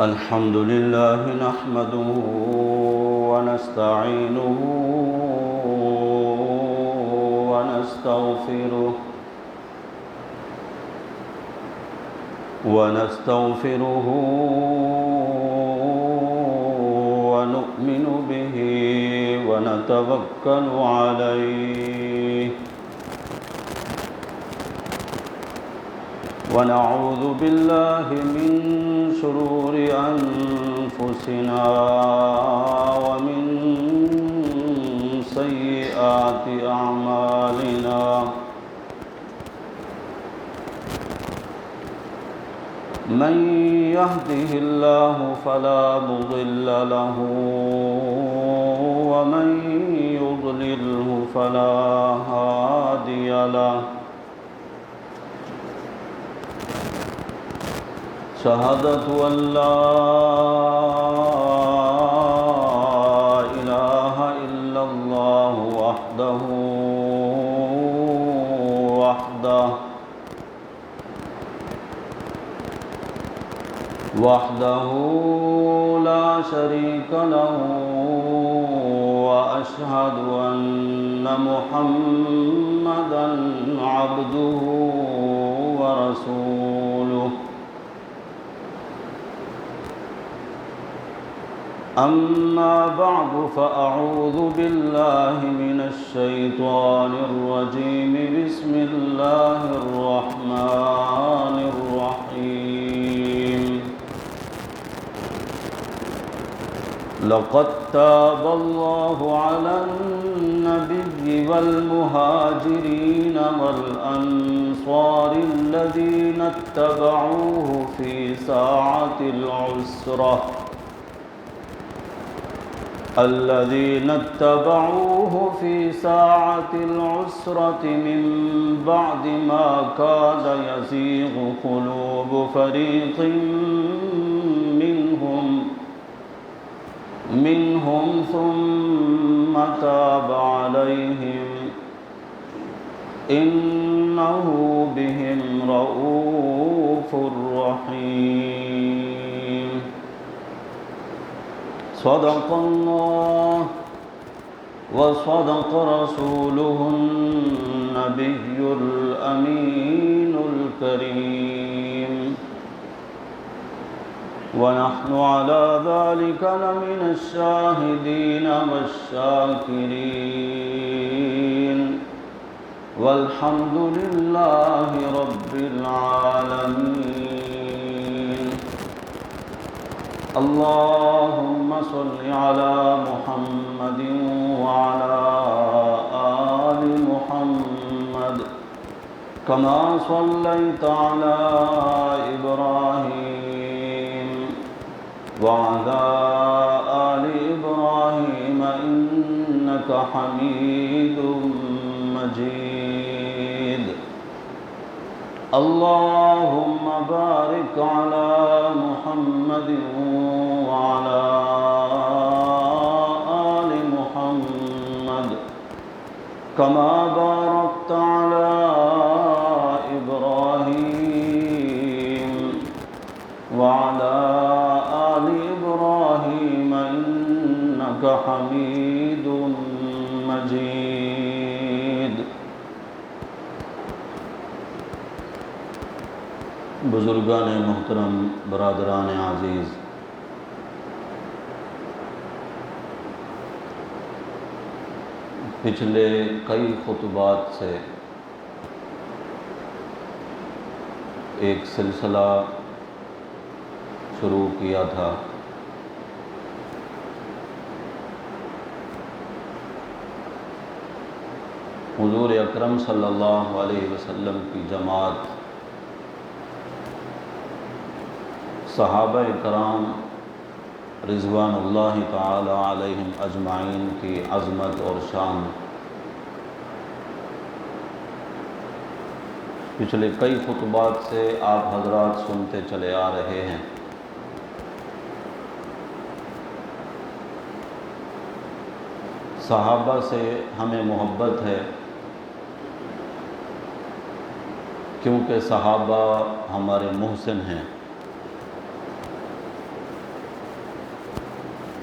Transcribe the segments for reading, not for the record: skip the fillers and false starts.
الحمد لله نحمده ونستعينه ونستغفره ونؤمن به ونتوكل عليه ونعوذ بالله من شرور أنفسنا ومن سيئات أعمالنا من يهده الله فلا مضل له ومن يضلله فلا هادي له شهادة أن لا إله إلا الله وحده لا شريك له وأشهد أن محمدًا عبده ورسوله أما بعد فأعوذ بالله من الشيطان الرجيم بسم الله الرحمن الرحيم لقد تاب الله على النبي والمهاجرين والأنصار الذين اتبعوه في ساعة العسرة من بعد ما كاد يزيغ قلوب فريق منهم ثم تاب عليهم إنه بهم رؤوف رحيم صدق الله وصدق رسوله النبي الأمين الكريم ونحن على ذلك لمن الشاهدين والشاكرين والحمد لله رب العالمين اللهم صل على محمد وعلى آل محمد كما صليت على إبراهيم وعلى آل إبراهيم إنك حميد مجيد اللهم بارك على محمد وعلى آل محمد كما باركت على إبراهيم وعلى آل إبراهيم إنك حميد مجيد بزرگان محترم، برادران عزیز، پچھلے کئی خطبات سے ایک سلسلہ شروع کیا تھا حضور اکرم صلی اللہ علیہ وسلم کی جماعت، صحابہ کرام رضوان اللہ تعالی علیہم اجمعین کی عظمت اور شان پچھلے کئی خطبات سے آپ حضرات سنتے چلے آ رہے ہیں۔ صحابہ سے ہمیں محبت ہے کیونکہ صحابہ ہمارے محسن ہیں،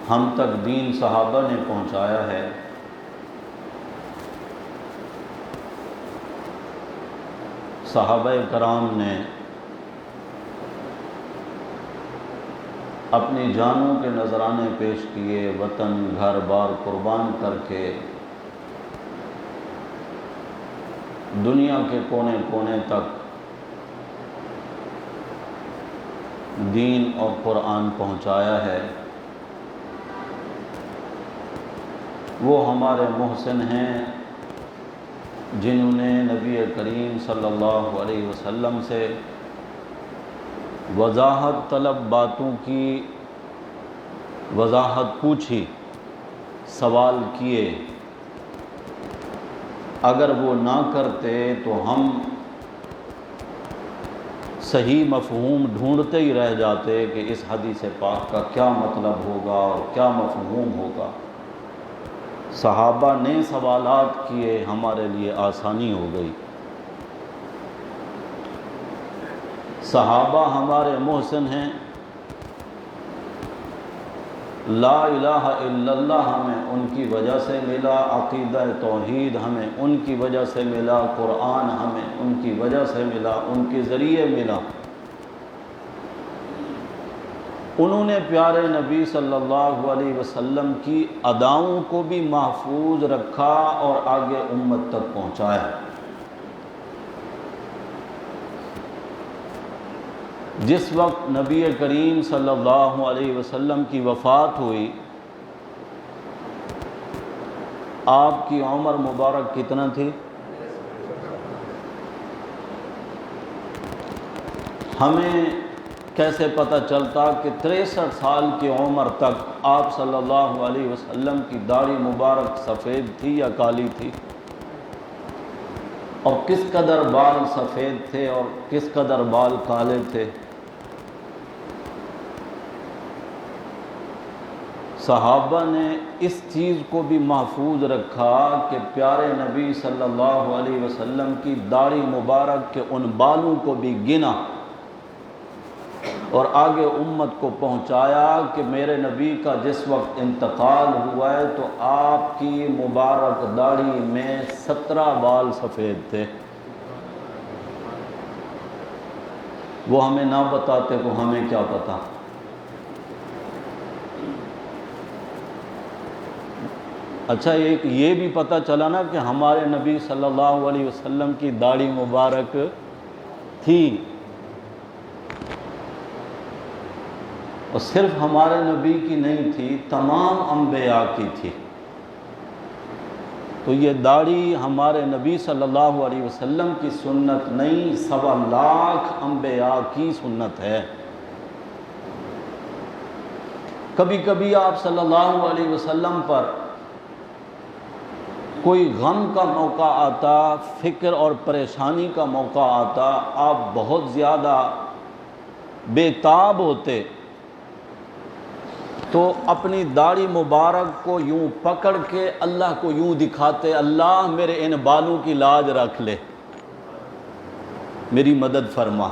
ہم تک دین صحابہ نے پہنچایا ہے، صحابہ کرام نے اپنی جانوں کے نذرانے پیش کیے، وطن گھر بار قربان کر کے دنیا کے کونے کونے تک دین اور قرآن پہنچایا ہے۔ وہ ہمارے محسن ہیں جنہوں نے نبی کریم صلی اللہ علیہ وسلم سے وضاحت طلب باتوں کی وضاحت پوچھی، سوال کیے۔ اگر وہ نہ کرتے تو ہم صحیح مفہوم ڈھونڈتے ہی رہ جاتے کہ اس حدیث پاک کا کیا مطلب ہوگا اور کیا مفہوم ہوگا۔ صحابہ نے سوالات کیے، ہمارے لیے آسانی ہو گئی۔ صحابہ ہمارے محسن ہیں، لا الہ الا اللہ ہمیں ان کی وجہ سے ملا، عقیدہ توحید ہمیں ان کی وجہ سے ملا، قرآن ہمیں ان کی وجہ سے ملا، ان کے ذریعے ملا۔ انہوں نے پیارے نبی صلی اللہ علیہ وسلم کی اداؤں کو بھی محفوظ رکھا اور آگے امت تک پہنچایا۔ جس وقت نبی کریم صلی اللہ علیہ وسلم کی وفات ہوئی، آپ کی عمر مبارک کتنا تھی؟ ہمیں کیسے پتہ چلتا کہ 63 سال کی عمر تک آپ صلی اللہ علیہ وسلم کی داڑھی مبارک سفید تھی یا کالی تھی؟ اور کس قدر بال سفید تھے اور کس قدر بال کالے تھے؟ صحابہ نے اس چیز کو بھی محفوظ رکھا کہ پیارے نبی صلی اللہ علیہ وسلم کی داڑھی مبارک کے ان بالوں کو بھی گنا اور آگے امت کو پہنچایا کہ میرے نبی کا جس وقت انتقال ہوا ہے تو آپ کی مبارک داڑھی میں 17 بال سفید تھے۔ وہ ہمیں نہ بتاتے تو ہمیں کیا پتا۔ اچھا، ایک یہ بھی پتہ چلا نا کہ ہمارے نبی صلی اللہ علیہ وسلم کی داڑھی مبارک تھی، اور صرف ہمارے نبی کی نہیں تھی، تمام انبیاء کی تھی۔ تو یہ داڑھی ہمارے نبی صلی اللہ علیہ وسلم کی سنت نہیں، 1.25 لاکھ انبیاء کی سنت ہے۔ کبھی کبھی آپ صلی اللہ علیہ وسلم پر کوئی غم کا موقع آتا، فکر اور پریشانی کا موقع آتا، آپ بہت زیادہ بے تاب ہوتے تو اپنی داڑھی مبارک کو یوں پکڑ کے اللہ کو یوں دکھاتے، اللہ میرے ان بالوں کی لاج رکھ لے، میری مدد فرما۔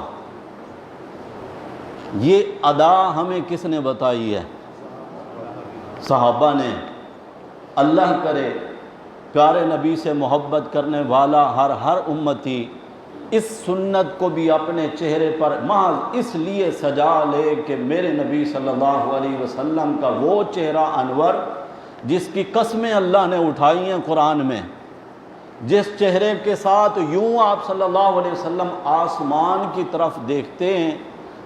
یہ ادا ہمیں کس نے بتائی ہے؟ صحابہ نے۔ اللہ کرے پیارے نبی سے محبت کرنے والا ہر امتی اس سنت کو بھی اپنے چہرے پر محض اس لیے سجا لے کہ میرے نبی صلی اللہ علیہ وسلم کا وہ چہرہ انور جس کی قسمیں اللہ نے اٹھائی ہیں قرآن میں، جس چہرے کے ساتھ یوں آپ صلی اللہ علیہ وسلم آسمان کی طرف دیکھتے ہیں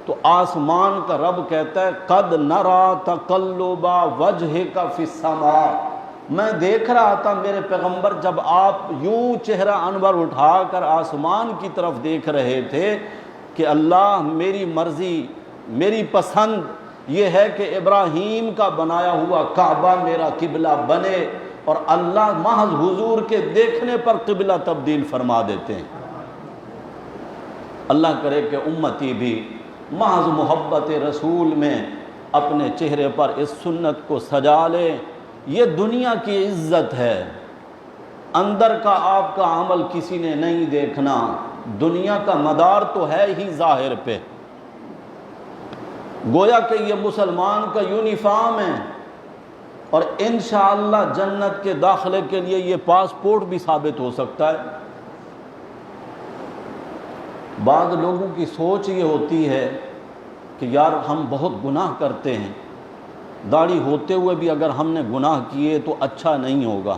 تو آسمان کا رب کہتا ہے قد نرا تقلب وجہک فی السماء، میں دیکھ رہا تھا میرے پیغمبر جب آپ یوں چہرہ انور اٹھا کر آسمان کی طرف دیکھ رہے تھے کہ اللہ میری مرضی میری پسند یہ ہے کہ ابراہیم کا بنایا ہوا کعبہ میرا قبلہ بنے، اور اللہ محض حضور کے دیکھنے پر قبلہ تبدیل فرما دیتے ہیں۔ اللہ کرے کہ امتی بھی محض محبت رسول میں اپنے چہرے پر اس سنت کو سجا لے۔ یہ دنیا کی عزت ہے، اندر کا آپ کا عمل کسی نے نہیں دیکھنا، دنیا کا مدار تو ہے ہی ظاہر پہ۔ گویا کہ یہ مسلمان کا یونیفارم ہے، اور انشاءاللہ جنت کے داخلے کے لیے یہ پاسپورٹ بھی ثابت ہو سکتا ہے۔ بعض لوگوں کی سوچ یہ ہوتی ہے کہ یار ہم بہت گناہ کرتے ہیں، داڑھی ہوتے ہوئے بھی اگر ہم نے گناہ کیے تو اچھا نہیں ہوگا۔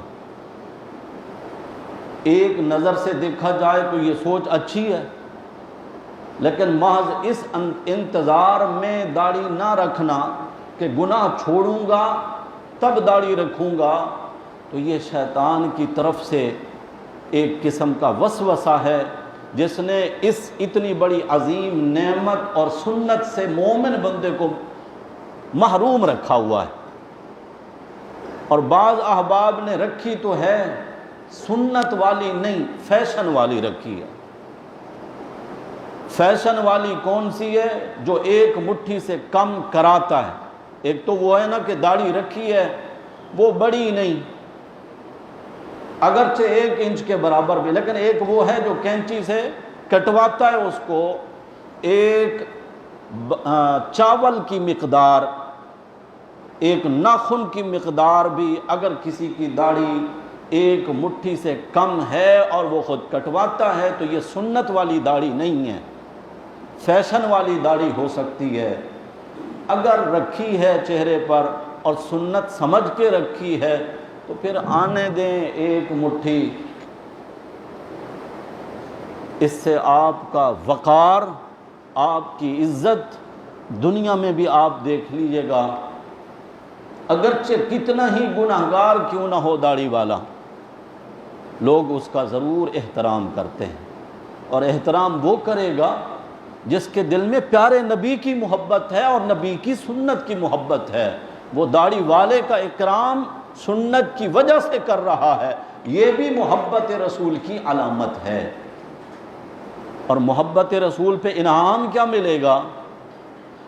ایک نظر سے دیکھا جائے تو یہ سوچ اچھی ہے، لیکن محض اس انتظار میں داڑھی نہ رکھنا کہ گناہ چھوڑوں گا تب داڑھی رکھوں گا، تو یہ شیطان کی طرف سے ایک قسم کا وسوسہ ہے، جس نے اس اتنی بڑی عظیم نعمت اور سنت سے مومن بندے کو محروم رکھا ہوا ہے۔ اور بعض احباب نے رکھی تو ہے، سنت والی نہیں، فیشن والی رکھی ہے۔ فیشن والی کون سی ہے؟ جو ایک مٹھی سے کم کراتا ہے۔ ایک تو وہ ہے نا کہ داڑھی رکھی ہے وہ بڑی نہیں، اگرچہ 1 انچ کے برابر بھی، لیکن ایک وہ ہے جو کینچی سے کٹواتا ہے اس کو، ایک چاول کی مقدار، ایک ناخن کی مقدار بھی اگر کسی کی داڑھی 1 مٹھی سے کم ہے اور وہ خود کٹواتا ہے تو یہ سنت والی داڑھی نہیں ہے، فیشن والی داڑھی ہو سکتی ہے۔ اگر رکھی ہے چہرے پر اور سنت سمجھ کے رکھی ہے تو پھر آنے دیں 1 مٹھی، اس سے آپ کا وقار، آپ کی عزت دنیا میں بھی آپ دیکھ لیجئے گا، اگرچہ کتنا ہی گناہگار کیوں نہ ہو داڑھی والا، لوگ اس کا ضرور احترام کرتے ہیں، اور احترام وہ کرے گا جس کے دل میں پیارے نبی کی محبت ہے اور نبی کی سنت کی محبت ہے۔ وہ داڑھی والے کا اکرام سنت کی وجہ سے کر رہا ہے، یہ بھی محبت رسول کی علامت ہے۔ اور محبت رسول پہ انعام کیا ملے گا؟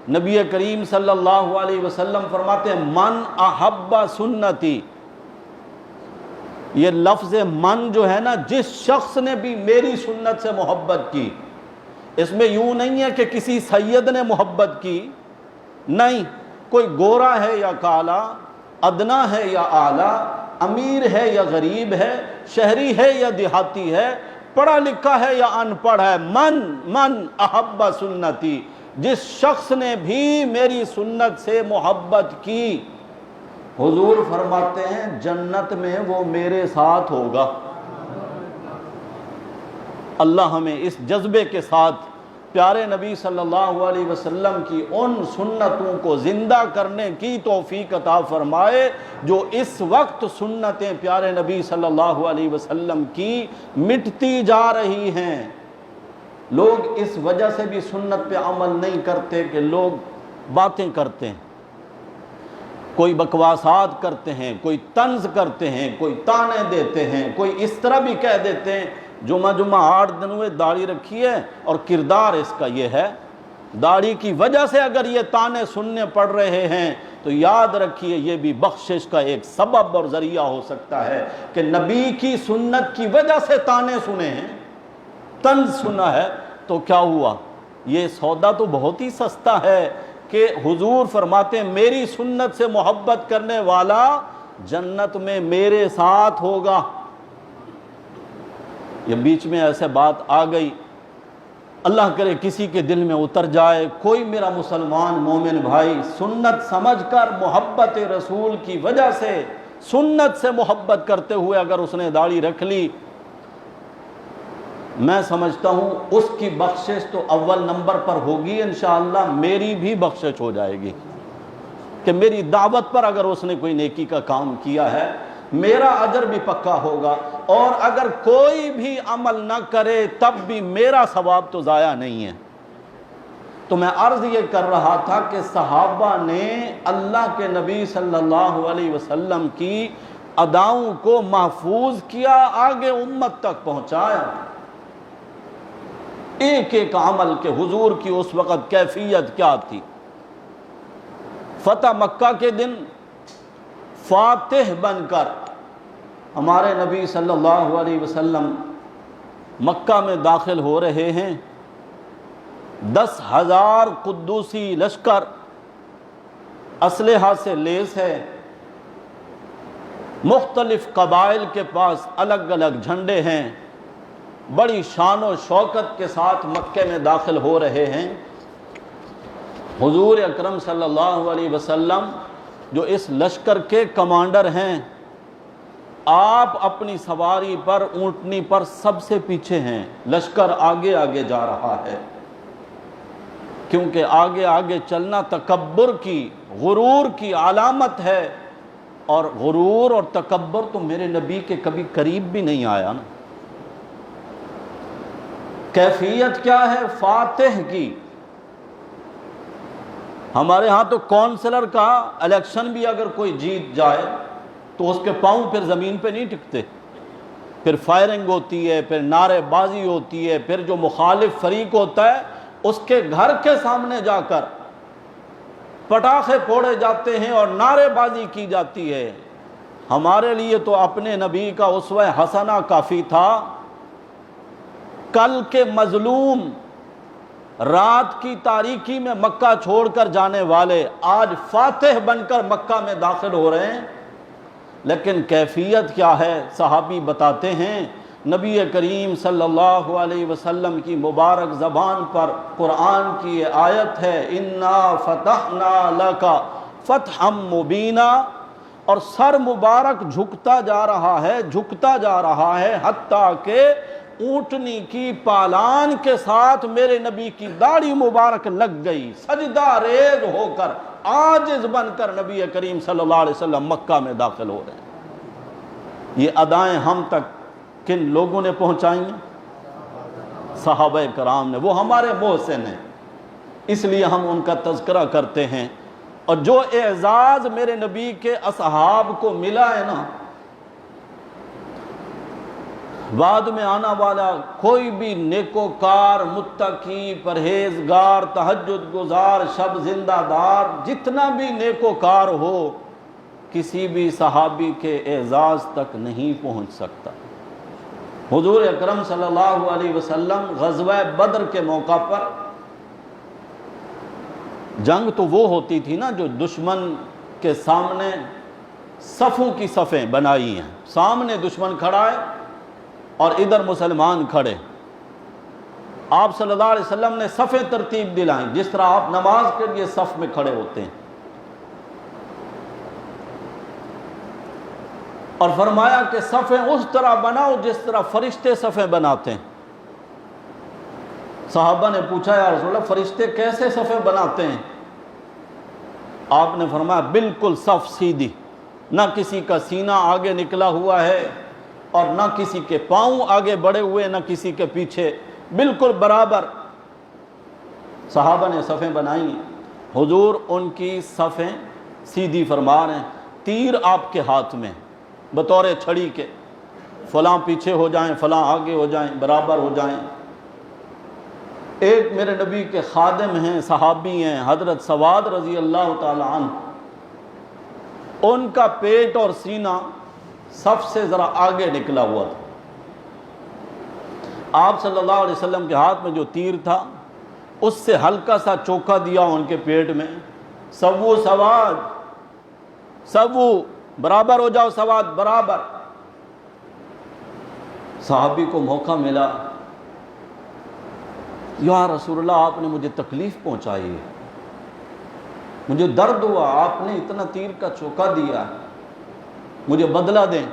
نبی کریم صلی اللہ علیہ وسلم فرماتے ہیں من احب سنتی، یہ لفظ من جو ہے نا، جس شخص نے بھی میری سنت سے محبت کی، اس میں یوں نہیں ہے کہ کسی سید نے محبت کی، نہیں، کوئی گورا ہے یا کالا، ادنا ہے یا اعلیٰ، امیر ہے یا غریب ہے، شہری ہے یا دیہاتی ہے، پڑھا لکھا ہے یا ان پڑھ ہے، من احب سنتی، جس شخص نے بھی میری سنت سے محبت کی، حضور فرماتے ہیں جنت میں وہ میرے ساتھ ہوگا۔ اللہ ہمیں اس جذبے کے ساتھ پیارے نبی صلی اللہ علیہ وسلم کی ان سنتوں کو زندہ کرنے کی توفیق عطا فرمائے جو اس وقت سنتیں پیارے نبی صلی اللہ علیہ وسلم کی مٹتی جا رہی ہیں۔ لوگ اس وجہ سے بھی سنت پہ عمل نہیں کرتے کہ لوگ باتیں کرتے ہیں، کوئی بکواسات کرتے ہیں، کوئی طنز کرتے ہیں، کوئی طعنے دیتے ہیں، کوئی اس طرح بھی کہہ دیتے ہیں جمعہ 8 دن ہوئے داڑھی رکھی ہے، اور کردار اس کا یہ ہے، داڑھی کی وجہ سے اگر یہ طعنے سننے پڑ رہے ہیں تو یاد رکھیے یہ بھی بخشش کا ایک سبب اور ذریعہ ہو سکتا ہے کہ نبی کی سنت کی وجہ سے طعنے سنے ہیں، طنز سنا ہے، تو کیا ہوا؟ یہ سودا تو بہت ہی سستا ہے کہ حضور فرماتے ہیں میری سنت سے محبت کرنے والا جنت میں میرے ساتھ ہوگا۔ یہ بیچ میں ایسے بات آ گئی، اللہ کرے کسی کے دل میں اتر جائے، کوئی میرا مسلمان مومن بھائی سنت سمجھ کر محبت رسول کی وجہ سے سنت سے محبت کرتے ہوئے اگر اس نے داڑھی رکھ لی، میں سمجھتا ہوں اس کی بخشش تو اول نمبر پر ہوگی، انشاءاللہ میری بھی بخشش ہو جائے گی کہ میری دعوت پر اگر اس نے کوئی نیکی کا کام کیا ہے میرا اجر بھی پکا ہوگا، اور اگر کوئی بھی عمل نہ کرے تب بھی میرا ثواب تو ضائع نہیں ہے۔ تو میں عرض یہ کر رہا تھا کہ صحابہ نے اللہ کے نبی صلی اللہ علیہ وسلم کی اداؤں کو محفوظ کیا، آگے امت تک پہنچایا، ایک ایک عمل کے حضور کی اس وقت کیفیت کیا تھی۔ فتح مکہ کے دن فاتح بن کر ہمارے نبی صلی اللہ علیہ وسلم مکہ میں داخل ہو رہے ہیں، 10,000 قدوسی لشکر اسلحہ سے لیس ہے، مختلف قبائل کے پاس الگ الگ جھنڈے ہیں، بڑی شان و شوکت کے ساتھ مکے میں داخل ہو رہے ہیں۔ حضور اکرم صلی اللہ علیہ وسلم جو اس لشکر کے کمانڈر ہیں، آپ اپنی سواری پر، اونٹنی پر سب سے پیچھے ہیں، لشکر آگے آگے جا رہا ہے، کیونکہ آگے آگے چلنا تکبر کی، غرور کی علامت ہے، اور غرور اور تکبر تو میرے نبی کے کبھی قریب بھی نہیں آیا نا۔ کیفیت کیا ہے؟ فاتح کی۔ ہمارے ہاں تو کونسلر کا الیکشن بھی اگر کوئی جیت جائے تو اس کے پاؤں پھر زمین پہ نہیں ٹکتے، پھر فائرنگ ہوتی ہے، پھر نعرے بازی ہوتی ہے، پھر جو مخالف فریق ہوتا ہے اس کے گھر کے سامنے جا کر پٹاخے پھوڑے جاتے ہیں اور نعرے بازی کی جاتی ہے۔ ہمارے لیے تو اپنے نبی کا اسوہ حسنہ کافی تھا۔ کل کے مظلوم، رات کی تاریکی میں مکہ چھوڑ کر جانے والے آج فاتح بن کر مکہ میں داخل ہو رہے ہیں، لیکن کیفیت کیا ہے؟ صحابی بتاتے ہیں، نبی کریم صلی اللہ علیہ وسلم کی مبارک زبان پر قرآن کی یہ آیت ہے، اِنَّا فَتَحْنَا لَكَ فَتْحًا مُبِينًا، اور سر مبارک جھکتا جا رہا ہے، جھکتا جا رہا ہے، حتیٰ کہ اونٹنی کی پالان کے ساتھ میرے نبی کی داڑھی مبارک لگ گئی، سجدہ ریز ہو کر، عاجز بن کر نبی کریم صلی اللہ علیہ وسلم مکہ میں داخل ہو رہے ہیں۔ یہ ادائیں ہم تک کن لوگوں نے پہنچائی ہیں؟ صحابہ کرام نے۔ وہ ہمارے محسن ہیں، اس لیے ہم ان کا تذکرہ کرتے ہیں۔ اور جو اعزاز میرے نبی کے اصحاب کو ملا ہے نا، بعد میں آنا والا کوئی بھی نیکوکار، متقی، پرہیزگار، تہجد گزار، شب زندہ دار، جتنا بھی نیکوکار ہو، کسی بھی صحابی کے اعزاز تک نہیں پہنچ سکتا۔ حضور اکرم صلی اللہ علیہ وسلم غزوہ بدر کے موقع پر، جنگ تو وہ ہوتی تھی نا جو دشمن کے سامنے صفوں کی صفیں بنائی ہیں، سامنے دشمن کھڑا ہے اور ادھر مسلمان کھڑے۔ آپ صلی اللہ علیہ وسلم نے صفیں ترتیب دلائیں، جس طرح آپ نماز کے لیے صف میں کھڑے ہوتے ہیں، اور فرمایا کہ صفیں اس طرح بناؤ جس طرح فرشتے صفیں بناتے ہیں۔ صحابہ نے پوچھا، یا رسول اللہ فرشتے کیسے صفیں بناتے ہیں؟ آپ نے فرمایا بالکل صف سیدھی، نہ کسی کا سینہ آگے نکلا ہوا ہے اور نہ کسی کے پاؤں آگے بڑھے ہوئے، نہ کسی کے پیچھے، بالکل برابر صحابہ نے صفیں بنائی۔ حضور ان کی صفیں سیدھی فرما رہے ہیں، تیر آپ کے ہاتھ میں بطور چھڑی کے، فلاں پیچھے ہو جائیں، فلاں آگے ہو جائیں، برابر ہو جائیں۔ ایک میرے نبی کے خادم ہیں، صحابی ہیں، حضرت سواد رضی اللہ تعالی عنہ، ان کا پیٹ اور سینہ صف سے ذرا آگے نکلا ہوا تھا۔ آپ صلی اللہ علیہ وسلم کے ہاتھ میں جو تیر تھا اس سے ہلکا سا چوکا دیا ان کے پیٹ میں، سوو سواد، سوو برابر ہو جاؤ، سواد برابر۔ صحابی کو موقع ملا، یا رسول اللہ آپ نے مجھے تکلیف پہنچائی ہے، مجھے درد ہوا، آپ نے اتنا تیر کا چوکا دیا، مجھے بدلہ دیں۔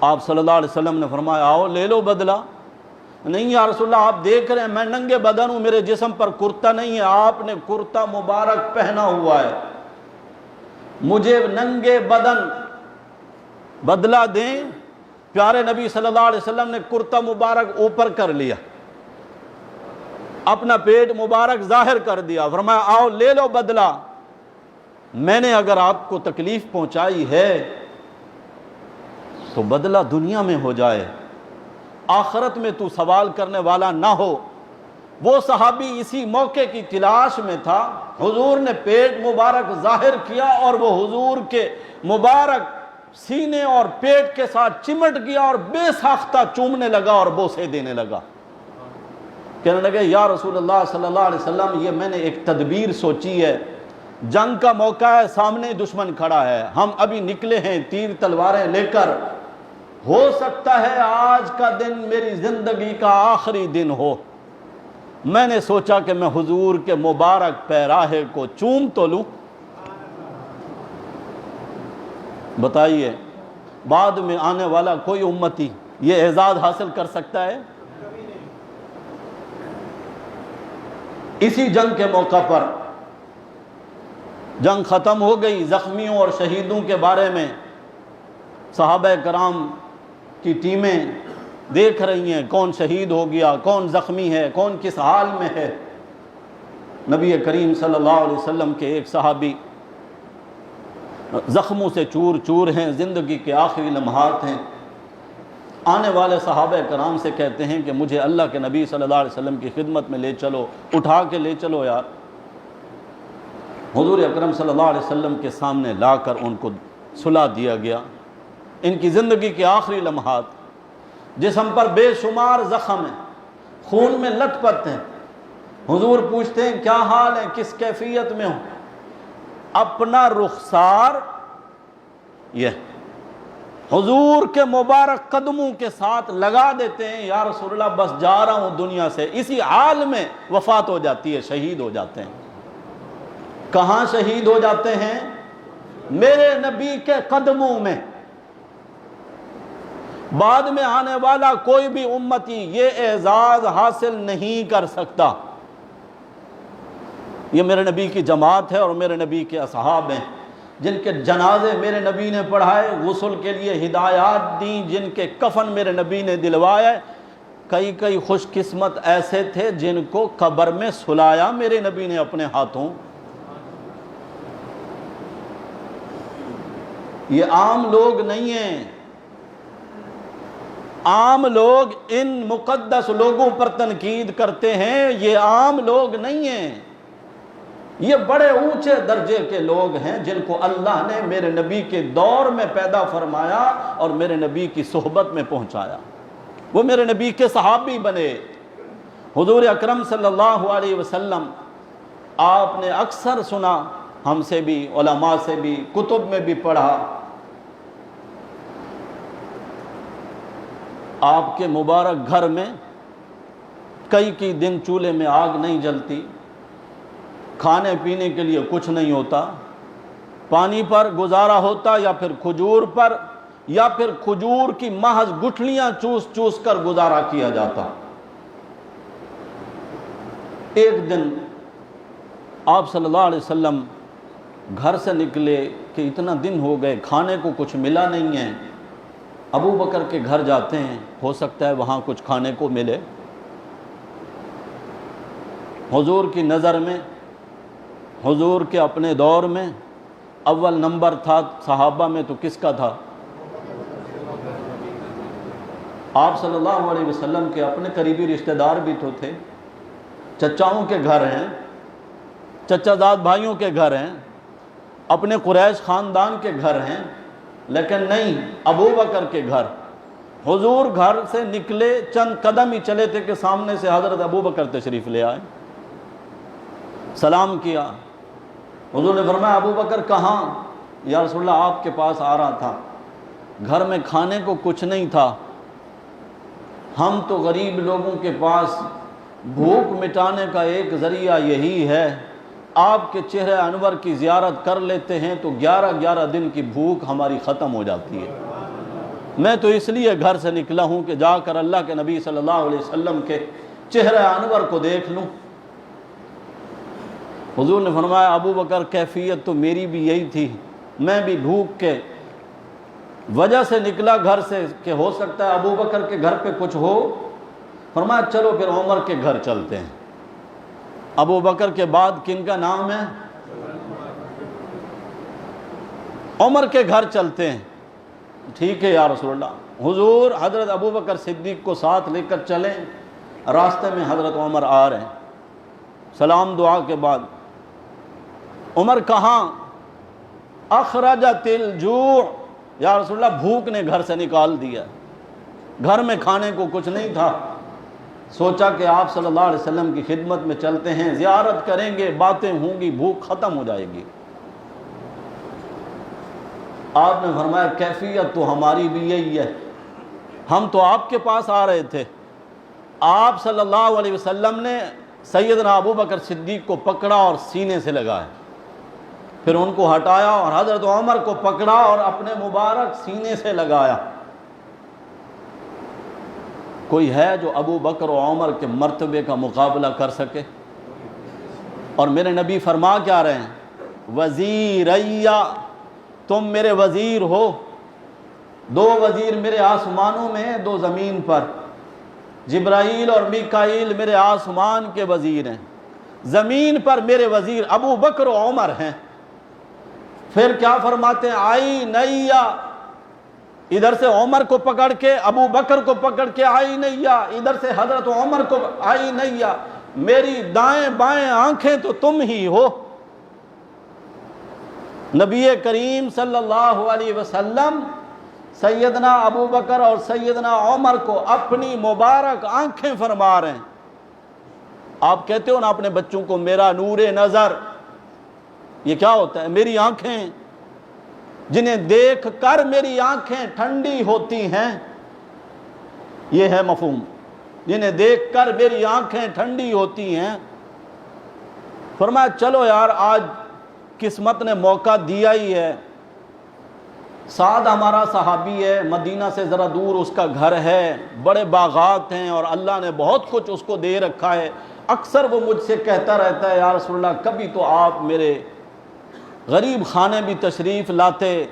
آپ صلی اللہ علیہ وسلم نے فرمایا آؤ لے لو بدلہ۔ نہیں یا رسول اللہ آپ دیکھ رہے ہیں میں ننگے بدن ہوں، میرے جسم پر کرتا نہیں ہے، آپ نے کرتا مبارک پہنا ہوا ہے، مجھے ننگے بدن بدلہ دیں۔ پیارے نبی صلی اللہ علیہ وسلم نے کرتا مبارک اوپر کر لیا، اپنا پیٹ مبارک ظاہر کر دیا، فرمایا آؤ لے لو بدلہ۔ میں نے اگر آپ کو تکلیف پہنچائی ہے تو بدلہ دنیا میں ہو جائے، آخرت میں تو سوال کرنے والا نہ ہو۔ وہ صحابی اسی موقع کی تلاش میں تھا، حضور نے پیٹ مبارک ظاہر کیا اور وہ حضور کے مبارک سینے اور پیٹ کے ساتھ چمٹ گیا اور بے ساختہ چومنے لگا اور بوسے دینے لگا، کہنے لگے یا رسول اللہ صلی اللہ علیہ وسلم یہ میں نے ایک تدبیر سوچی ہے، جنگ کا موقع ہے، سامنے دشمن کھڑا ہے، ہم ابھی نکلے ہیں تیر تلواریں لے کر، ہو سکتا ہے آج کا دن میری زندگی کا آخری دن ہو۔ میں نے سوچا کہ میں حضور کے مبارک پیراہے کو چوم تو لوں۔ بتائیے بعد میں آنے والا کوئی امتی یہ اعزاز حاصل کر سکتا ہے؟ اسی جنگ کے موقع پر جنگ ختم ہو گئی، زخمیوں اور شہیدوں کے بارے میں صحابہ کرام کی ٹیمیں دیکھ رہی ہیں، کون شہید ہو گیا، کون زخمی ہے، کون کس حال میں ہے۔ نبی کریم صلی اللہ علیہ وسلم کے ایک صحابی زخموں سے چور چور ہیں، زندگی کے آخری لمحات ہیں، آنے والے صحابہ کرام سے کہتے ہیں کہ مجھے اللہ کے نبی صلی اللہ علیہ وسلم کی خدمت میں لے چلو، اٹھا کے لے چلو یار۔ حضور اکرم صلی اللہ علیہ وسلم کے سامنے لا کر ان کو سلا دیا گیا۔ ان کی زندگی کے آخری لمحات، جسم پر بے شمار زخم ہیں، خون میں لت پت ہیں۔ حضور پوچھتے ہیں کیا حال ہے، کس کیفیت میں ہوں؟ اپنا رخسار یہ حضور کے مبارک قدموں کے ساتھ لگا دیتے ہیں، یا رسول اللہ بس جا رہا ہوں دنیا سے۔ اسی حال میں وفات ہو جاتی ہے، شہید ہو جاتے ہیں۔ کہاں شہید ہو جاتے ہیں؟ میرے نبی کے قدموں میں۔ بعد میں آنے والا کوئی بھی امتی یہ اعزاز حاصل نہیں کر سکتا۔ یہ میرے نبی کی جماعت ہے اور میرے نبی کے اصحاب ہیں، جن کے جنازے میرے نبی نے پڑھائے، غسل کے لیے ہدایات دیں، جن کے کفن میرے نبی نے دلوائے۔ کئی خوش قسمت ایسے تھے جن کو قبر میں سلایا میرے نبی نے اپنے ہاتھوں۔ یہ عام لوگ نہیں ہیں، عام لوگ ان مقدس لوگوں پر تنقید کرتے ہیں، یہ عام لوگ نہیں ہیں، یہ بڑے اونچے درجے کے لوگ ہیں جن کو اللہ نے میرے نبی کے دور میں پیدا فرمایا اور میرے نبی کی صحبت میں پہنچایا۔ وہ میرے نبی کے صحابی بنے۔ حضور اکرم صلی اللہ علیہ وسلم، آپ نے اکثر سنا، ہم سے بھی، علماء سے بھی، کتب میں بھی پڑھا، آپ کے مبارک گھر میں کئی دن چولہے میں آگ نہیں جلتی، کھانے پینے کے لیے کچھ نہیں ہوتا، پانی پر گزارا ہوتا یا پھر کھجور پر، یا پھر کھجور کی محض گٹھلیاں چوس چوس کر گزارا کیا جاتا۔ ایک دن آپ صلی اللہ علیہ وسلم گھر سے نکلے کہ اتنا دن ہو گئے، کھانے کو کچھ ملا نہیں ہے۔ ابو بکر کے گھر جاتے ہیں، ہو سکتا ہے وہاں کچھ کھانے کو ملے۔ حضور کی نظر میں، حضور کے اپنے دور میں اول نمبر تھا صحابہ میں تو کس کا تھا؟ آپ صلی اللہ علیہ وسلم کے اپنے قریبی رشتہ دار بھی تو تھے، چچاؤں کے گھر ہیں، چچا زاد بھائیوں کے گھر ہیں، اپنے قریش خاندان کے گھر ہیں، لیکن نہیں، ابو بکر کے گھر۔ حضور گھر سے نکلے، چند قدم ہی چلے تھے کہ سامنے سے حضرت ابو بکر تشریف لے آئے، سلام کیا۔ حضور نے فرمایا ابو بکر کہاں؟ یا رسول اللہ آپ کے پاس آ رہا تھا، گھر میں کھانے کو کچھ نہیں تھا، ہم تو غریب لوگوں کے پاس بھوک مٹانے کا ایک ذریعہ یہی ہے، آپ کے چہرے انور کی زیارت کر لیتے ہیں تو 11 دن کی بھوک ہماری ختم ہو جاتی ہے۔ میں تو اس لیے گھر سے نکلا ہوں کہ جا کر اللہ کے نبی صلی اللہ علیہ وسلم کے چہرے انور کو دیکھ لوں۔ حضور نے فرمایا ابو بکر کیفیت تو میری بھی یہی تھی، میں بھی بھوک کے وجہ سے نکلا گھر سے کہ ہو سکتا ہے ابو بکر کے گھر پہ کچھ ہو۔ فرمایا چلو پھر عمر کے گھر چلتے ہیں۔ ابو بکر کے بعد کن کا نام ہے؟ عمر کے گھر چلتے ہیں۔ ٹھیک ہے یا رسول اللہ۔ حضور حضرت ابو بکر صدیق کو ساتھ لے کر چلیں، راستے میں حضرت عمر آ رہے ہیں، سلام دعا کے بعد عمر کہاں؟ اخرجت الجوع، یا رسول اللہ بھوک نے گھر سے نکال دیا، گھر میں کھانے کو کچھ نہیں تھا۔ سوچا کہ آپ صلی اللہ علیہ وسلم کی خدمت میں چلتے ہیں، زیارت کریں گے، باتیں ہوں گی، بھوک ختم ہو جائے گی۔ آپ نے فرمایا کیفیت تو ہماری بھی یہی ہے، ہم تو آپ کے پاس آ رہے تھے۔ آپ صلی اللہ علیہ وسلم نے سیدنا ابو بکر صدیق کو پکڑا اور سینے سے لگایا، پھر ان کو ہٹایا اور حضرت عمر کو پکڑا اور اپنے مبارک سینے سے لگایا۔ کوئی ہے جو ابو بکر و عمر کے مرتبے کا مقابلہ کر سکے؟ اور میرے نبی فرما کیا رہے ہیں؟ وزیریا، تم میرے وزیر ہو، دو وزیر میرے آسمانوں میں ہیں، دو زمین پر، جبرائیل اور میکائیل میرے آسمان کے وزیر ہیں، زمین پر میرے وزیر ابو بکر و عمر ہیں۔ پھر کیا فرماتے ہیں؟ آئی نیا، ادھر سے عمر کو پکڑ کے ابو بکر کو پکڑ کے آئی نیا، ادھر سے حضرت عمر کو آئی نیا، میری دائیں بائیں آنکھیں تو تم ہی ہو۔ نبی کریم صلی اللہ علیہ وسلم سیدنا ابو بکر اور سیدنا عمر کو اپنی مبارک آنکھیں فرما رہے ہیں۔ آپ کہتے ہو نا اپنے بچوں کو میرا نور نظر، یہ کیا ہوتا ہے؟ میری آنکھیں جنہیں دیکھ کر میری آنکھیں ٹھنڈی ہوتی ہیں، یہ ہے مفہوم، جنہیں دیکھ کر میری آنکھیں ٹھنڈی ہوتی ہیں۔ فرمایا چلو یار، آج قسمت نے موقع دیا ہی ہے، سعد ہمارا صحابی ہے، مدینہ سے ذرا دور اس کا گھر ہے، بڑے باغات ہیں اور اللہ نے بہت کچھ اس کو دے رکھا ہے۔ اکثر وہ مجھ سے کہتا رہتا ہے یا رسول اللہ کبھی تو آپ میرے غریب خانے بھی تشریف لاتے،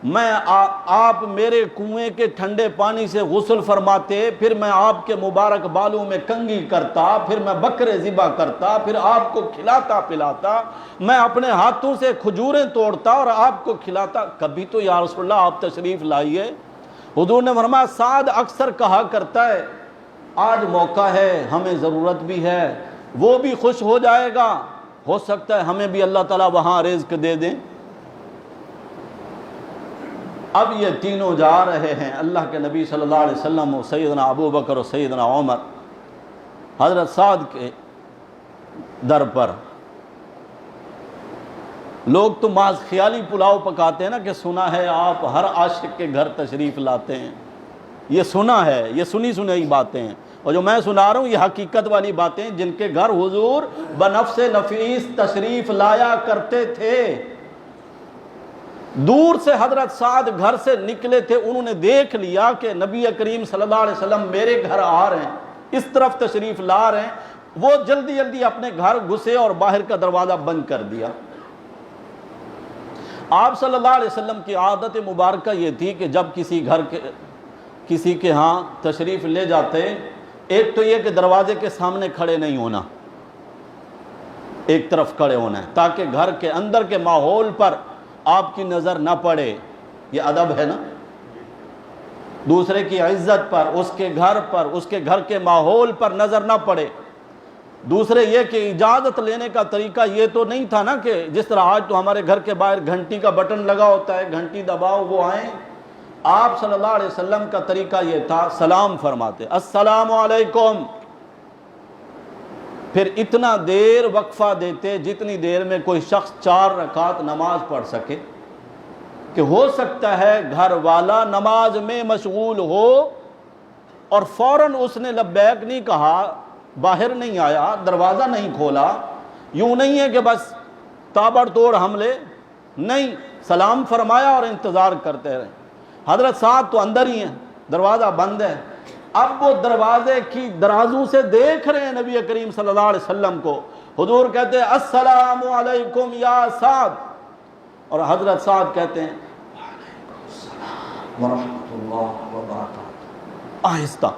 میں آپ میرے کنویں کے ٹھنڈے پانی سے غسل فرماتے، پھر میں آپ کے مبارک بالوں میں کنگھی کرتا، پھر میں بکرے ذبح کرتا، پھر آپ کو کھلاتا پلاتا، میں اپنے ہاتھوں سے کھجوریں توڑتا اور آپ کو کھلاتا، کبھی تو یا رسول اللہ آپ تشریف لائیے۔ حضور نے فرمایا سعد اکثر کہا کرتا ہے آج موقع ہے، ہمیں ضرورت بھی ہے، وہ بھی خوش ہو جائے گا، ہو سکتا ہے ہمیں بھی اللہ تعالیٰ وہاں رزق دے دیں۔ اب یہ تینوں جا رہے ہیں، اللہ کے نبی صلی اللہ علیہ وسلم و سیدنا ابو بکر و سیدنا عمر حضرت سعد کے در پر۔ لوگ تو محض خیالی پلاؤ پکاتے ہیں نا کہ سنا ہے آپ ہر عاشق کے گھر تشریف لاتے ہیں، یہ سنا ہے، یہ سنی سنائی باتیں ہیں، اور جو میں سنا رہا ہوں یہ حقیقت والی باتیں جن کے گھر حضور بنفس نفیس تشریف لایا کرتے تھے۔ دور سے حضرت سعد گھر سے نکلے تھے، انہوں نے دیکھ لیا کہ نبی کریم صلی اللہ علیہ وسلم میرے گھر آ رہے ہیں، اس طرف تشریف لا رہے ہیں، وہ جلدی جلدی اپنے گھر گھسے اور باہر کا دروازہ بند کر دیا۔ آپ صلی اللہ علیہ وسلم کی عادت مبارکہ یہ تھی کہ جب کسی کے ہاں تشریف لے جاتے، ایک تو یہ کہ دروازے کے سامنے کھڑے نہیں ہونا، ایک طرف کھڑے ہونا ہے تاکہ گھر کے اندر کے ماحول پر آپ کی نظر نہ پڑے، یہ ادب ہے نا، دوسرے کی عزت پر، اس کے گھر پر، اس کے گھر کے ماحول پر نظر نہ پڑے۔ دوسرے یہ کہ اجازت لینے کا طریقہ یہ تو نہیں تھا نا کہ جس طرح آج تو ہمارے گھر کے باہر گھنٹی کا بٹن لگا ہوتا ہے، گھنٹی دباؤ وہ آئیں۔ آپ صلی اللہ علیہ وسلم کا طریقہ یہ تھا، سلام فرماتے السلام علیکم، پھر اتنا دیر وقفہ دیتے جتنی دیر میں کوئی شخص 4 رکعت نماز پڑھ سکے، کہ ہو سکتا ہے گھر والا نماز میں مشغول ہو اور فوراً اس نے لبیک نہیں کہا، باہر نہیں آیا، دروازہ نہیں کھولا، یوں نہیں ہے کہ بس تابڑ توڑ حملے، نہیں، سلام فرمایا اور انتظار کرتے رہے۔ حضرت سعد تو اندر ہی ہیں، دروازہ بند ہے، اب وہ دروازے کی درازوں سے دیکھ رہے ہیں نبی کریم صلی اللہ علیہ وسلم کو۔ حضور کہتے ہیں السلام علیکم یا سعد، اور حضرت سعد کہتے ہیں وعلیکم السلام ورحمۃ اللہ وبرکاتہ، آہستہ۔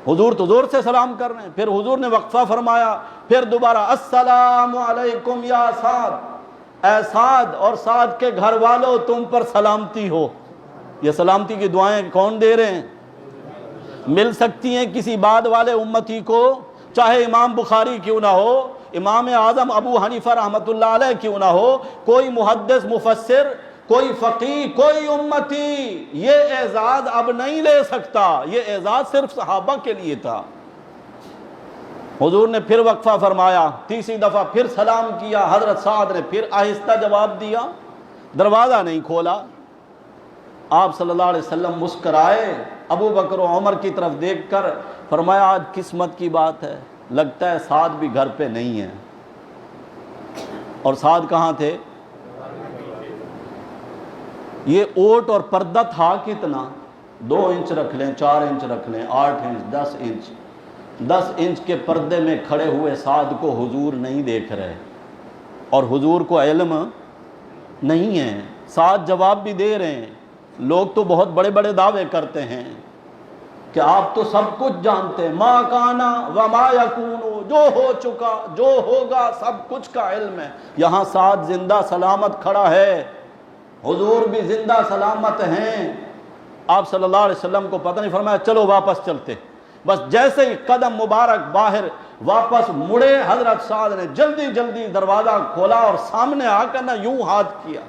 حضور تو زور سے سلام کر رہے ہیں، پھر حضور نے وقفہ فرمایا، پھر دوبارہ السلام علیکم یا سعد، اے سعد اور سعد کے گھر والوں تم پر سلامتی ہو۔ یہ سلامتی کی دعائیں کون دے رہے ہیں؟ مل سکتی ہیں کسی بعد والے امتی کو، چاہے امام بخاری کیوں نہ ہو، امام اعظم ابو حنیفہ رحمۃ اللہ علیہ کیوں نہ ہو، کوئی محدث مفسر، کوئی فقیہ، کوئی امتی یہ اعزاز اب نہیں لے سکتا، یہ اعزاز صرف صحابہ کے لیے تھا۔ حضور نے پھر وقفہ فرمایا، تیسری دفعہ پھر سلام کیا، حضرت سعد نے پھر آہستہ جواب دیا، دروازہ نہیں کھولا۔ آپ صلی اللہ علیہ وسلم مسکرائے، ابو بکر و عمر کی طرف دیکھ کر فرمایا آج قسمت کی بات ہے، لگتا ہے سعد بھی گھر پہ نہیں ہے۔ اور سعد کہاں تھے؟ یہ اوٹ اور پردہ تھا کتنا؟ 2 انچ رکھ لیں، 4 انچ رکھ لیں، 8 انچ، 10 انچ۔ 10 انچ کے پردے میں کھڑے ہوئے سعد کو حضور نہیں دیکھ رہے، اور حضور کو علم نہیں ہے۔ سعد جواب بھی دے رہے ہیں، لوگ تو بہت بڑے بڑے دعوے کرتے ہیں کہ آپ تو سب کچھ جانتے ہیں، ما کانا وما یکونو، جو ہو چکا جو ہوگا سب کچھ کا علم ہے۔ یہاں سعد زندہ سلامت کھڑا ہے، حضور بھی زندہ سلامت ہیں۔ آپ صلی اللہ علیہ وسلم کو پتہ نہیں، فرمایا چلو واپس چلتے۔ بس جیسے ہی قدم مبارک باہر واپس مڑے، حضرت سعد نے جلدی جلدی دروازہ کھولا اور سامنے آ کر نہ یوں ہاتھ کیا،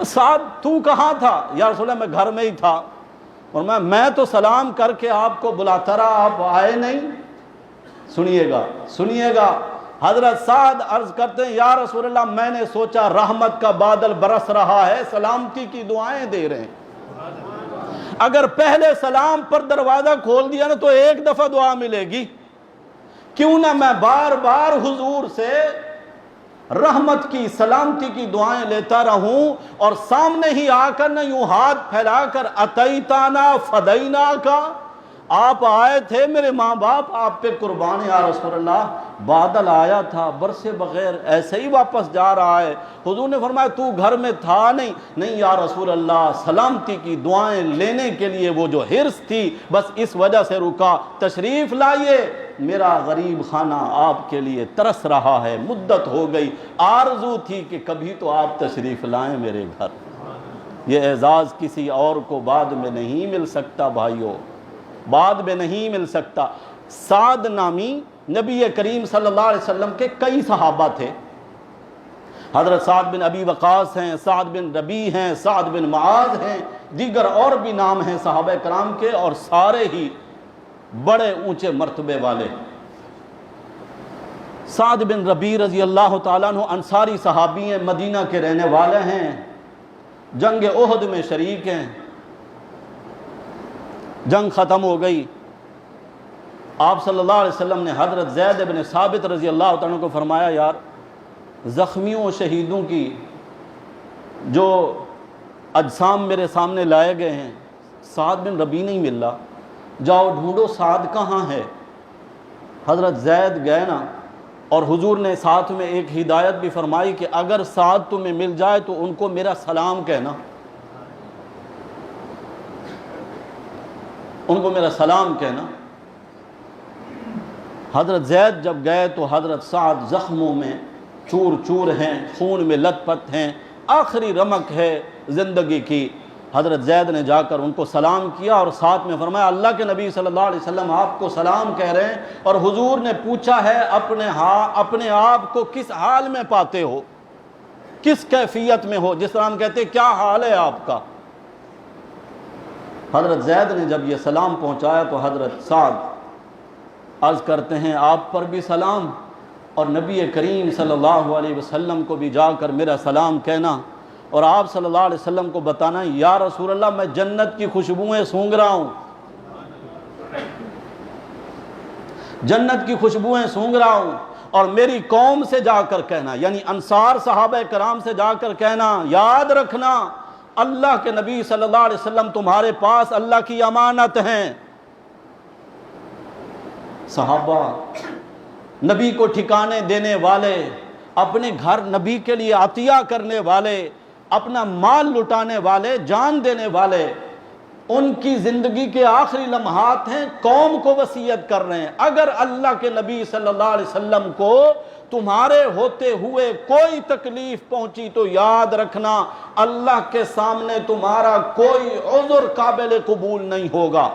سعد تو کہاں تھا؟ یا رسول اللہ میں گھر میں ہی تھا۔ اور میں تو سلام کر کے آپ کو بلاتا رہا، آپ آئے نہیں۔ سنیے گا حضرت سعد عرض کرتے ہیں یا رسول اللہ میں نے سوچا رحمت کا بادل برس رہا ہے، سلامتی کی دعائیں دے رہے ہیں، اگر پہلے سلام پر دروازہ کھول دیا نا تو ایک دفعہ دعا ملے گی، کیوں نہ میں بار بار حضور سے رحمت کی سلامتی کی دعائیں لیتا رہوں، اور سامنے ہی آ کر نہ یوں ہاتھ پھیلا کر اتیتانا فدینا کا، آپ آئے تھے، میرے ماں باپ آپ پہ قربان یا رسول اللہ، بادل آیا تھا برسے بغیر ایسے ہی واپس جا رہا ہے۔ حضور نے فرمایا تو گھر میں تھا نہیں یا رسول اللہ، سلامتی کی دعائیں لینے کے لیے وہ جو حرص تھی بس اس وجہ سے رکا، تشریف لائیے، میرا غریب خانہ آپ کے لیے ترس رہا ہے، مدت ہو گئی، آرزو تھی کہ کبھی تو آپ تشریف لائیں میرے گھر۔ یہ اعزاز کسی اور کو بعد میں نہیں مل سکتا بھائیوں، بعد میں نہیں مل سکتا۔ سعد نامی نبی کریم صلی اللہ علیہ وسلم کے کئی صحابہ تھے، حضرت سعد بن ابی وقاص ہیں، سعد بن ربیع ہیں، سعد بن معاذ ہیں، دیگر اور بھی نام ہیں صحابہ کرام کے، اور سارے ہی بڑے اونچے مرتبے والے۔ سعد بن ربیع رضی اللہ تعالیٰ عنہ انصاری صحابی ہیں، مدینہ کے رہنے والے ہیں، جنگ احد میں شریک ہیں۔ جنگ ختم ہو گئی، آپ صلی اللہ علیہ وسلم نے حضرت زید بن ثابت رضی اللہ تعالیٰ عنہ کو فرمایا یار زخمیوں شہیدوں کی جو اجسام میرے سامنے لائے گئے ہیں، سعد بن ربیع نہیں مل رہا، جاؤ ڈھونڈو سعد کہاں ہے۔ حضرت زید گئے نا، اور حضور نے ساتھ میں ایک ہدایت بھی فرمائی کہ اگر سعد تمہیں مل جائے تو ان کو میرا سلام کہنا، ان کو میرا سلام کہنا۔ حضرت زید جب گئے تو حضرت سعد زخموں میں چور چور ہیں، خون میں لت پت ہیں، آخری رمق ہے زندگی کی۔ حضرت زید نے جا کر ان کو سلام کیا اور ساتھ میں فرمایا اللہ کے نبی صلی اللہ علیہ وسلم آپ کو سلام کہہ رہے ہیں، اور حضور نے پوچھا ہے اپنے آپ کو کس حال میں پاتے ہو، کس کیفیت میں ہو، جس طرح ہم کہتے ہیں کیا حال ہے آپ کا۔ حضرت زید نے جب یہ سلام پہنچایا تو حضرت سعد عرض کرتے ہیں آپ پر بھی سلام، اور نبی کریم صلی اللہ علیہ وسلم کو بھی جا کر میرا سلام کہنا، اور آپ صلی اللہ علیہ وسلم کو بتانا یا رسول اللہ میں جنت کی خوشبوئیں سونگھ رہا ہوں، جنت کی خوشبوئیں سونگھ رہا ہوں، اور میری قوم سے جا کر کہنا، یعنی انصار صحابہ کرام سے جا کر کہنا یاد رکھنا اللہ کے نبی صلی اللہ علیہ وسلم تمہارے پاس اللہ کی امانت ہیں۔ صحابہ نبی کو ٹھکانے دینے والے، اپنے گھر نبی کے لیے عطیہ کرنے والے، اپنا مال لٹانے والے، جان دینے والے، ان کی زندگی کے آخری لمحات ہیں، قوم کو وصیت کر رہے ہیں اگر اللہ کے نبی صلی اللہ علیہ وسلم کو تمہارے ہوتے ہوئے کوئی تکلیف پہنچی تو یاد رکھنا اللہ کے سامنے تمہارا کوئی عذر قابل قبول نہیں ہوگا۔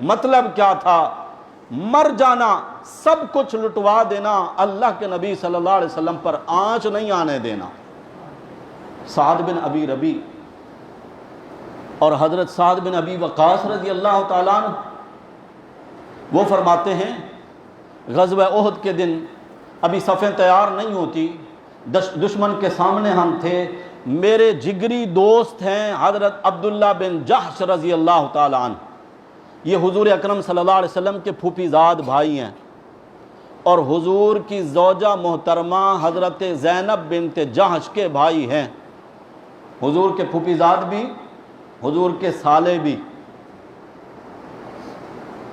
مطلب کیا تھا؟ مر جانا، سب کچھ لٹوا دینا، اللہ کے نبی صلی اللہ علیہ وسلم پر آنچ نہیں آنے دینا۔ سعد بن ابی ربیع اور حضرت سعد بن ابی وقاص رضی اللہ تعالیٰ عنہ وہ فرماتے ہیں غزوہ احد کے دن ابھی صفیں تیار نہیں ہوتی، دشمن کے سامنے ہم تھے، میرے جگری دوست ہیں حضرت عبداللہ بن جحش رضی اللہ تعالیٰ عنہ، یہ حضور اکرم صلی اللہ علیہ وسلم کے پھوپھی زاد بھائی ہیں، اور حضور کی زوجہ محترمہ حضرت زینب بنت جحش کے بھائی ہیں، حضور کے پھوپھی زاد بھی، حضور کے سالے بھی،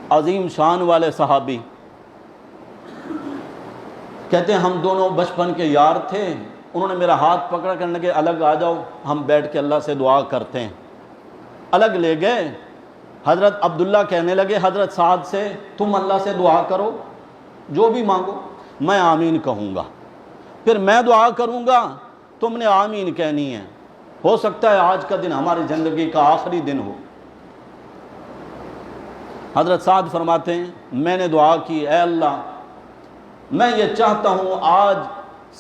عظیم شان والے صحابی۔ کہتے ہیں ہم دونوں بچپن کے یار تھے، انہوں نے میرا ہاتھ پکڑ کر لگے الگ آ جاؤ، ہم بیٹھ کے اللہ سے دعا کرتے ہیں۔ الگ لے گئے، حضرت عبداللہ کہنے لگے حضرت سعد سے تم اللہ سے دعا کرو، جو بھی مانگو، میں آمین کہوں گا، پھر میں دعا کروں گا، تم نے آمین کہنی ہے، ہو سکتا ہے آج کا دن ہماری زندگی کا آخری دن ہو۔ حضرت سعد فرماتے ہیں میں نے دعا کی، اے اللہ میں یہ چاہتا ہوں آج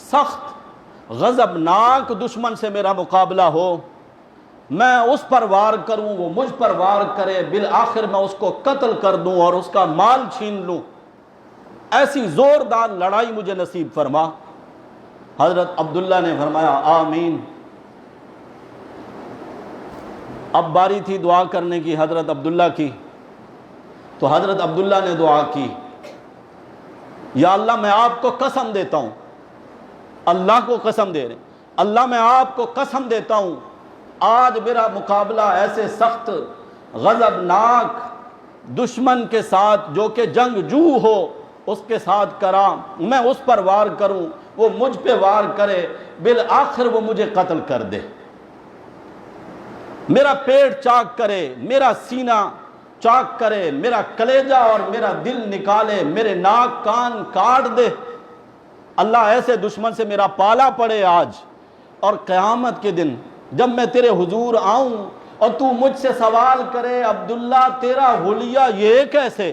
سخت غضبناک دشمن سے میرا مقابلہ ہو، میں اس پر وار کروں، وہ مجھ پر وار کرے، بالآخر میں اس کو قتل کر دوں اور اس کا مال چھین لوں، ایسی زوردار لڑائی مجھے نصیب فرما۔ حضرت عبداللہ نے فرمایا آمین۔ اب باری تھی دعا کرنے کی حضرت عبداللہ کی، تو حضرت عبداللہ نے دعا کی، یا اللہ میں آپ کو قسم دیتا ہوں، اللہ کو قسم دے رہے ہیں، اللہ میں آپ کو قسم دیتا ہوں آج میرا مقابلہ ایسے سخت غضبناک دشمن کے ساتھ جو کہ جنگجو ہو اس کے ساتھ کرا، میں اس پر وار کروں، وہ مجھ پہ وار کرے، بالآخر وہ مجھے قتل کر دے، میرا پیٹ چاک کرے، میرا سینہ چاک کرے، میرا کلیجہ اور میرا دل نکالے، میرے ناک کان کاٹ دے، اللہ ایسے دشمن سے میرا پالا پڑے آج، اور قیامت کے دن جب میں تیرے حضور آؤں اور تو مجھ سے سوال کرے عبداللہ تیرا حلیہ یہ کیسے،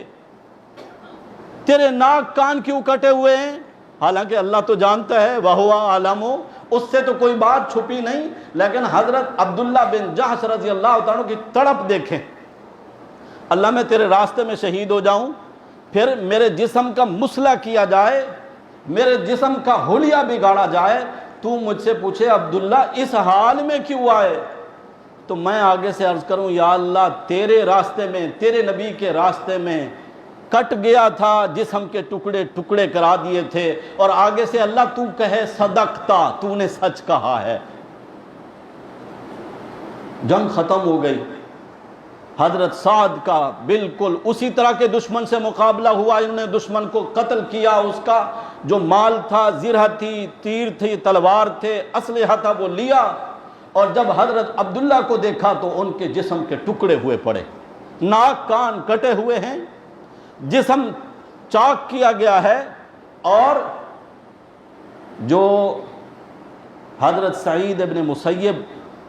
تیرے ناک کان کیوں کٹے ہوئے ہیں، حالانکہ اللہ تو جانتا ہے وَهُوَ عَلَمُ، اس سے تو کوئی بات چھپی نہیں، لیکن حضرت عبداللہ بن جحش رضی اللہ تعالیٰ کی تڑپ دیکھیں، اللہ میں تیرے راستے میں شہید ہو جاؤں، پھر میرے جسم کا مسئلہ کیا جائے، میرے جسم کا حلیہ بگاڑا جائے، تو مجھ سے پوچھے عبداللہ اس حال میں کیوں آئے، تو میں آگے سے عرض کروں یا اللہ تیرے راستے میں، تیرے نبی کے راستے میں کٹ گیا تھا، جسم کے ٹکڑے ٹکڑے کرا دیے تھے، اور آگے سے اللہ تو کہے صدقتا، تو نے سچ کہا ہے۔ جنگ ختم ہو گئی، حضرت سعد کا بالکل اسی طرح کے دشمن سے مقابلہ ہوا، انہوں نے دشمن کو قتل کیا، اس کا جو مال تھا، زرہ تھی، تیر تھی، تلوار تھے، اسلحہ تھا، وہ لیا، اور جب حضرت عبداللہ کو دیکھا تو ان کے جسم کے ٹکڑے ہوئے پڑے، ناک کان کٹے ہوئے ہیں، جسم چاک کیا گیا ہے، اور جو حضرت سعید ابن مسیب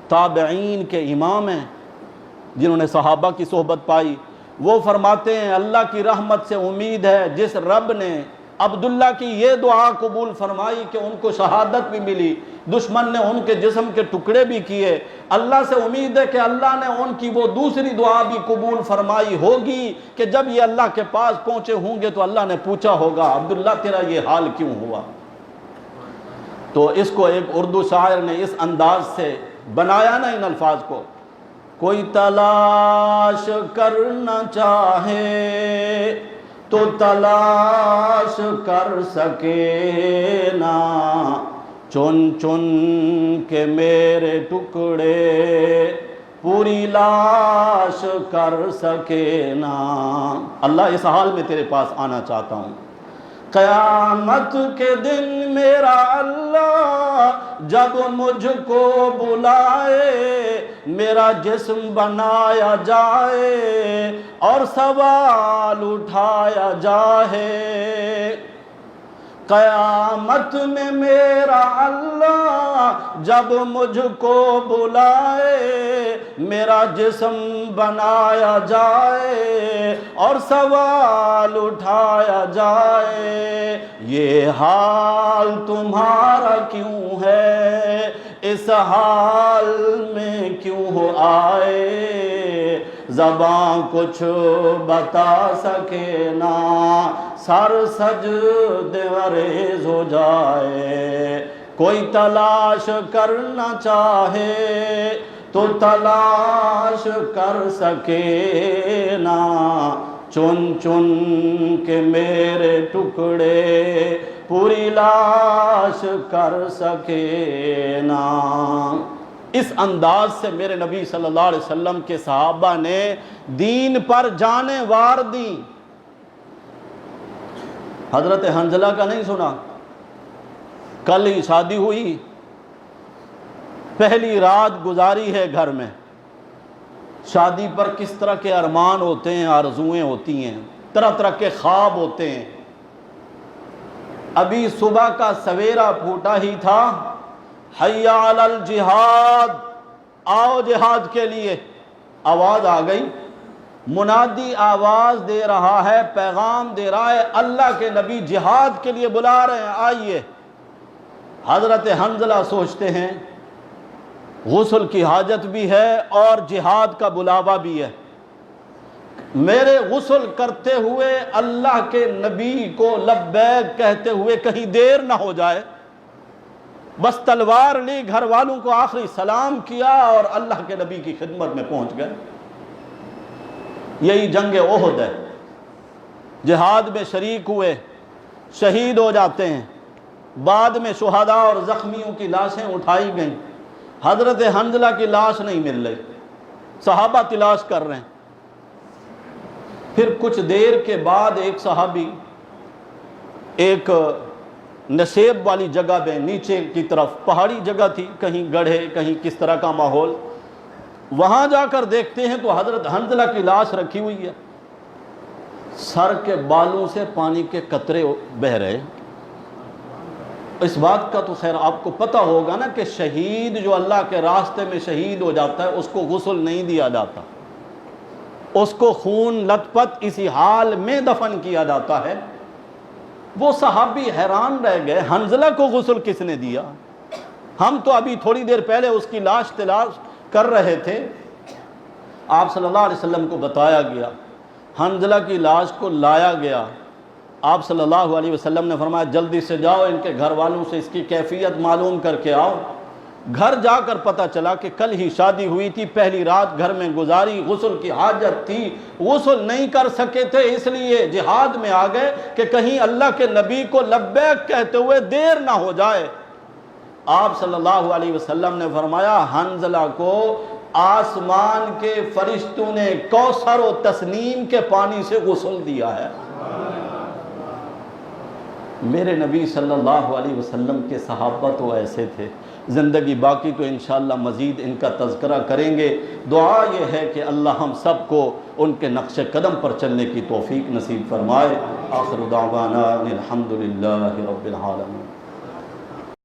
تابعین کے امام ہیں جنہوں نے صحابہ کی صحبت پائی، وہ فرماتے ہیں اللہ کی رحمت سے امید ہے جس رب نے عبداللہ کی یہ دعا قبول فرمائی کہ ان کو شہادت بھی ملی، دشمن نے ان کے جسم کے ٹکڑے بھی کیے، اللہ سے امید ہے کہ اللہ نے ان کی وہ دوسری دعا بھی قبول فرمائی ہوگی کہ جب یہ اللہ کے پاس پہنچے ہوں گے تو اللہ نے پوچھا ہوگا عبداللہ تیرا یہ حال کیوں ہوا۔ تو اس کو ایک اردو شاعر نے اس انداز سے بنایا نا ان الفاظ کو، کوئی تلاش کرنا چاہے تو تلاش کر سکے نا، چن چن کے میرے ٹکڑے پوری لاش کر سکے نا۔ اللہ اس حال میں تیرے پاس آنا چاہتا ہوں، قیامت کے دن میرا اللہ جب مجھ کو بلائے، میرا جسم بنایا جائے اور سوال اٹھایا جائے، قیامت میں میرا اللہ جب مجھ کو بلائے، میرا جسم بنایا جائے اور سوال اٹھایا جائے، یہ حال تمہارا کیوں ہے، اس حال میں کیوں ہو آئے، زباں کچھ بتا سکے نہ، سر سجدے ریز ہو جائے، کوئی تلاش کرنا چاہے تو تلاش کر سکے نہ، چن چن کے میرے ٹکڑے پوری لاش کر سکے نا۔ اس انداز سے میرے نبی صلی اللہ علیہ وسلم کے صحابہ نے دین پر جانیں وار دیں۔ حضرت حنظلہ کا نہیں سنا؟ کل ہی شادی ہوئی، پہلی رات گزاری ہے گھر میں۔ شادی پر کس طرح کے ارمان ہوتے ہیں، آرزوئیں ہوتی ہیں، طرح طرح کے خواب ہوتے ہیں۔ ابھی صبح کا سویرا پھوٹا ہی تھا، حی علی الجہاد، آؤ جہاد کے لیے، آواز آ گئی۔ منادی آواز دے رہا ہے، پیغام دے رہا ہے، اللہ کے نبی جہاد کے لیے بلا رہے ہیں، آئیے۔ حضرت حنظلہ سوچتے ہیں غسل کی حاجت بھی ہے اور جہاد کا بلاوا بھی ہے، میرے غسل کرتے ہوئے اللہ کے نبی کو لبیک کہتے ہوئے کہیں دیر نہ ہو جائے۔ بس تلوار لی، گھر والوں کو آخری سلام کیا اور اللہ کے نبی کی خدمت میں پہنچ گئے۔ یہی جنگ احد ہے، جہاد میں شریک ہوئے، شہید ہو جاتے ہیں، بعد میں شہداء اور زخمیوں کی لاشیں اٹھائی گئیں۔ حضرت حنظلہ کی لاش نہیں مل رہی، صحابہ تلاش کر رہے ہیں۔ پھر کچھ دیر کے بعد ایک صحابی ایک نشیب والی جگہ پہ نیچے کی طرف، پہاڑی جگہ تھی، کہیں گڑھے کہیں کس طرح کا ماحول، وہاں جا کر دیکھتے ہیں تو حضرت حنظلہ کی لاش رکھی ہوئی ہے، سر کے بالوں سے پانی کے قطرے بہہ رہے۔ اس بات کا تو خیر آپ کو پتہ ہوگا نا کہ شہید جو اللہ کے راستے میں شہید ہو جاتا ہے اس کو غسل نہیں دیا جاتا، اس کو خون لت پت اسی حال میں دفن کیا جاتا ہے۔ وہ صحابی حیران رہ گئے، حنظلہ کو غسل کس نے دیا؟ ہم تو ابھی تھوڑی دیر پہلے اس کی لاش تلاش کر رہے تھے۔ آپ صلی اللہ علیہ وسلم کو بتایا گیا، حنظلہ کی لاش کو لایا گیا۔ آپ صلی اللہ علیہ وسلم نے فرمایا جلدی سے جاؤ ان کے گھر والوں سے اس کی کیفیت معلوم کر کے آؤ۔ گھر جا کر پتہ چلا کہ کل ہی شادی ہوئی تھی، پہلی رات گھر میں گزاری، غسل کی حاجت تھی، غسل نہیں کر سکے تھے، اس لیے جہاد میں آ گئے کہ کہیں اللہ کے نبی کو لبیک کہتے ہوئے دیر نہ ہو جائے۔ آپ صلی اللہ علیہ وسلم نے فرمایا حنظلہ کو آسمان کے فرشتوں نے کوثر و تسنیم کے پانی سے غسل دیا ہے۔ میرے نبی صلی اللہ علیہ وسلم کے صحابہ تو ایسے تھے۔ زندگی باقی تو انشاءاللہ مزید ان کا تذکرہ کریں گے۔ دعا یہ ہے کہ اللہ ہم سب کو ان کے نقش قدم پر چلنے کی توفیق نصیب فرمائے۔ آخر دعوانا الحمدللہ رب العالمین۔